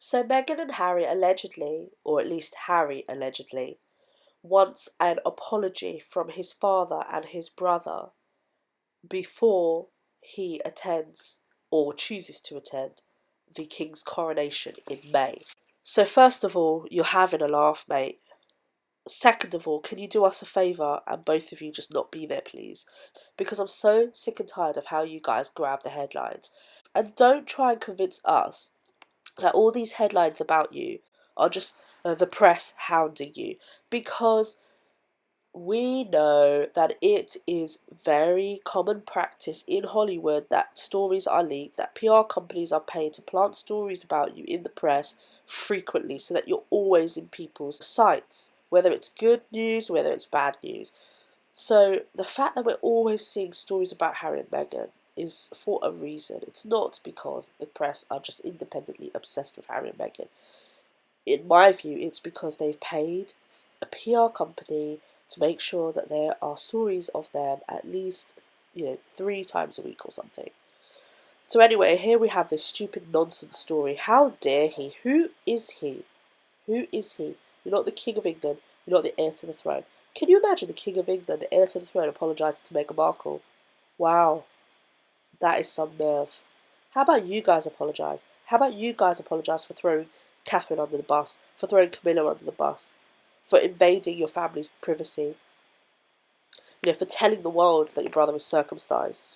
So Meghan and Harry allegedly, or at least Harry allegedly, wants an apology from his father and his brother before he attends or chooses to attend the King's coronation in May. So first of all, you're having a laugh, mate. Second of all, can you do us a favour and both of you just not be there, please? Because I'm so sick and tired of how you guys grab the headlines. And don't try and convince us that all these headlines about you are just the press hounding you. Because we know that it is very common practice in Hollywood that stories are leaked, that PR companies are paid to plant stories about you in the press frequently so that you're always in people's sights, whether it's good news, whether it's bad news. So the fact that we're always seeing stories about Harry and Meghan is for a reason. It's not because the press are just independently obsessed with Harry and Meghan. In my view, it's because they've paid a PR company to make sure that there are stories of them at least, 3 times a week or something. So anyway, here we have this stupid nonsense story. How dare he? Who is he? Who is he? You're not the King of England. You're not the heir to the throne. Can you imagine the King of England, the heir to the throne, apologising to Meghan Markle? Wow, that is some nerve. How about you guys apologise? How about you guys apologise for throwing Catherine under the bus, for throwing Camilla under the bus, for invading your family's privacy, for telling the world that your brother was circumcised,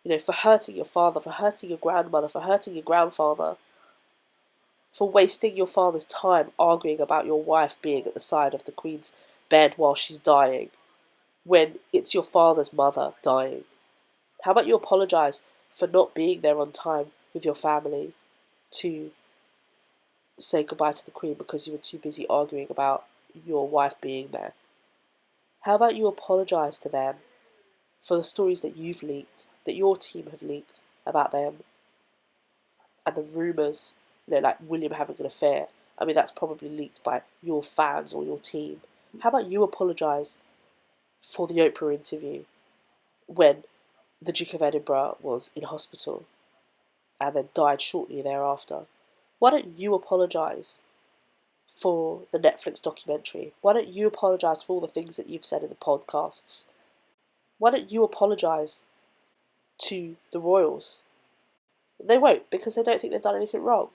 for hurting your father, for hurting your grandmother, for hurting your grandfather, for wasting your father's time arguing about your wife being at the side of the Queen's bed while she's dying, when it's your father's mother dying. How about you apologise for not being there on time with your family to say goodbye to the Queen because you were too busy arguing about your wife being there? How about you apologise to them for the stories that you've leaked, that your team have leaked about them, and the rumours, like William having an affair? I mean, that's probably leaked by your fans or your team. How about you apologise for the Oprah interview when the Duke of Edinburgh was in hospital and then died shortly thereafter? Why don't you apologise for the Netflix documentary? Why don't you apologise for all the things that you've said in the podcasts? Why don't you apologise to the royals? They won't, because they don't think they've done anything wrong.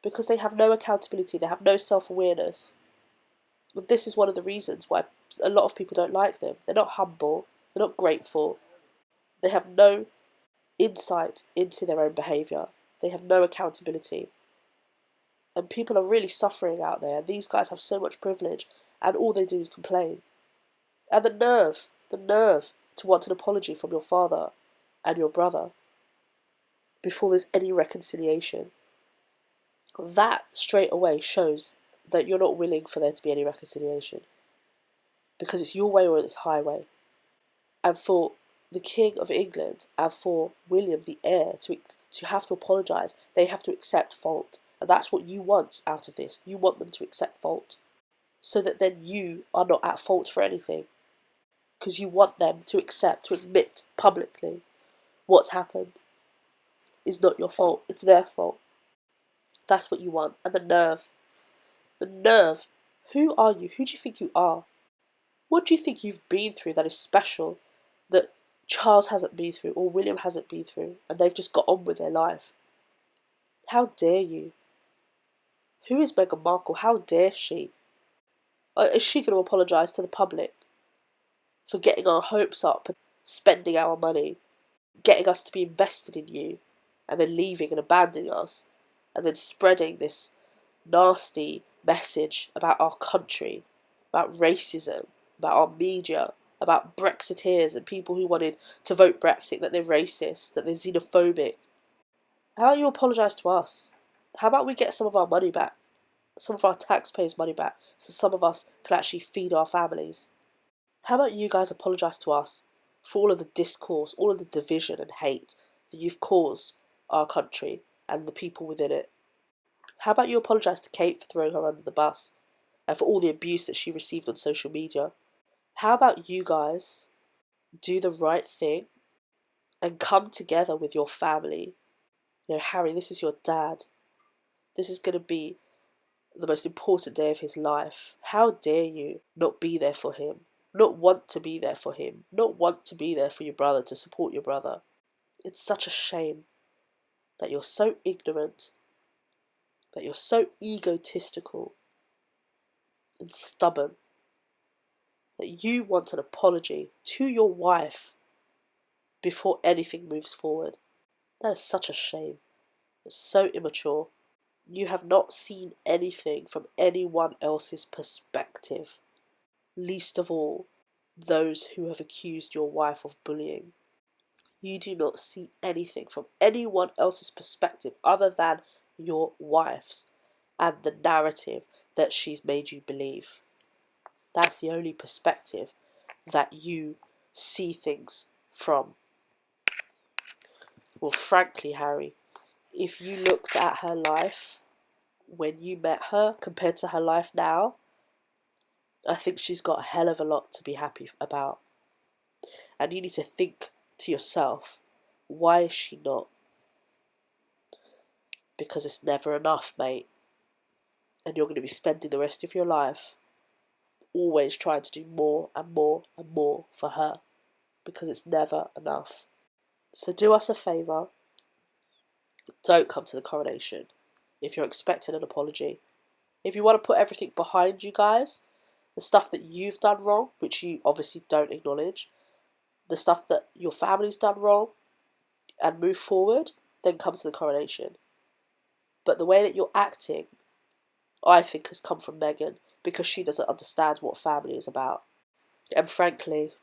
Because they have no accountability, they have no self-awareness. And this is one of the reasons why a lot of people don't like them. They're not humble, they're not grateful, they have no insight into their own behaviour, they have no accountability. And people are really suffering out there. These guys have so much privilege, and all they do is complain. And the nerve to want an apology from your father and your brother before there's any reconciliation. That straight away shows that you're not willing for there to be any reconciliation. Because it's your way or it's highway. And for the King of England and for William, the heir, to have to apologise, they have to accept fault. And that's what you want out of this. You want them to accept fault. So that then you are not at fault for anything. Because you want them to accept, to admit publicly what's happened is not your fault, it's their fault. That's what you want. And the nerve. Who are you? Who do you think you are? What do you think you've been through that is special, that Charles hasn't been through or William hasn't been through, and they've just got on with their life? How dare you? Who is Meghan Markle? How dare she? Is she going to apologise to the public for getting our hopes up and spending our money, getting us to be invested in you, and then leaving and abandoning us, and then spreading this nasty message about our country, about racism, about our media, about Brexiteers and people who wanted to vote Brexit, that they're racist, that they're xenophobic? How about you apologise to us? How about we get some of our money back? Some of our taxpayers' money back, so some of us can actually feed our families? How about you guys apologise to us for all of the discourse, all of the division and hate that you've caused our country and the people within it? How about you apologise to Kate for throwing her under the bus and for all the abuse that she received on social media? How about you guys do the right thing and come together with your family? Harry, this is your dad. This is going to be the most important day of his life. How dare you not be there for him, not want to be there for him, not want to be there for your brother, to support your brother. It's such a shame that you're so ignorant, that you're so egotistical and stubborn, that you want an apology to your wife before anything moves forward. That is such a shame. It's so immature. You have not seen anything from anyone else's perspective, least of all those who have accused your wife of bullying. You do not see anything from anyone else's perspective other than your wife's and the narrative that she's made you believe. That's the only perspective that you see things from. Well, frankly, Harry, if you looked at her life when you met her compared to her life now, I think she's got a hell of a lot to be happy about. And you need to think to yourself, why is she not? Because it's never enough, mate. And you're going to be spending the rest of your life always trying to do more and more and more for her, because it's never enough. So do us a favour, don't come to the coronation if you're expecting an apology. If you want to put everything behind you guys, the stuff that you've done wrong, which you obviously don't acknowledge, the stuff that your family's done wrong, and move forward, then come to the coronation. But the way that you're acting, I think, has come from Meghan, because she doesn't understand what family is about. And frankly,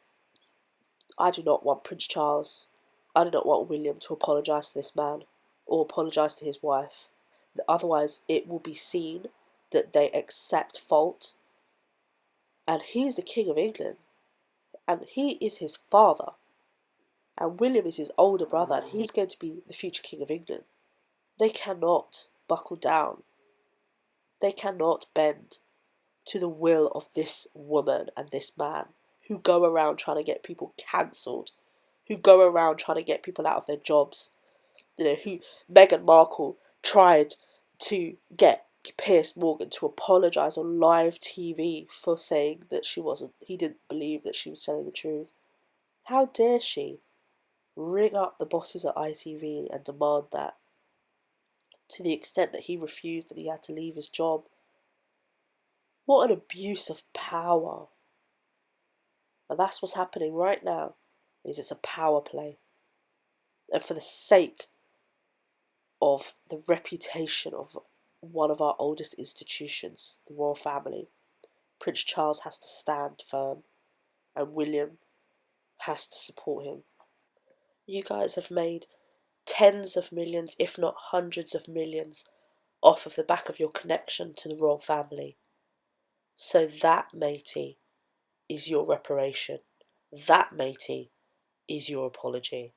I do not want Prince Charles, I do not want William to apologise to this man, or apologise to his wife. Otherwise, it will be seen that they accept fault. And he is the King of England, and he is his father. And William is his older brother, and he's going to be the future King of England. They cannot buckle down. They cannot bend to the will of this woman and this man, who go around trying to get people cancelled, who go around trying to get people out of their jobs. Who Meghan Markle tried to get Piers Morgan to apologise on live TV for saying that he didn't believe that she was telling the truth. How dare she ring up the bosses at ITV and demand that, to the extent that he refused and he had to leave his job. What an abuse of power. And that's what's happening right now, is it's a power play. And for the sake of the reputation of one of our oldest institutions, the royal family, Prince Charles has to stand firm, and William has to support him. You guys have made tens of millions, if not hundreds of millions, off of the back of your connection to the royal family. So that, matey, is your reparation. That, matey, is your apology.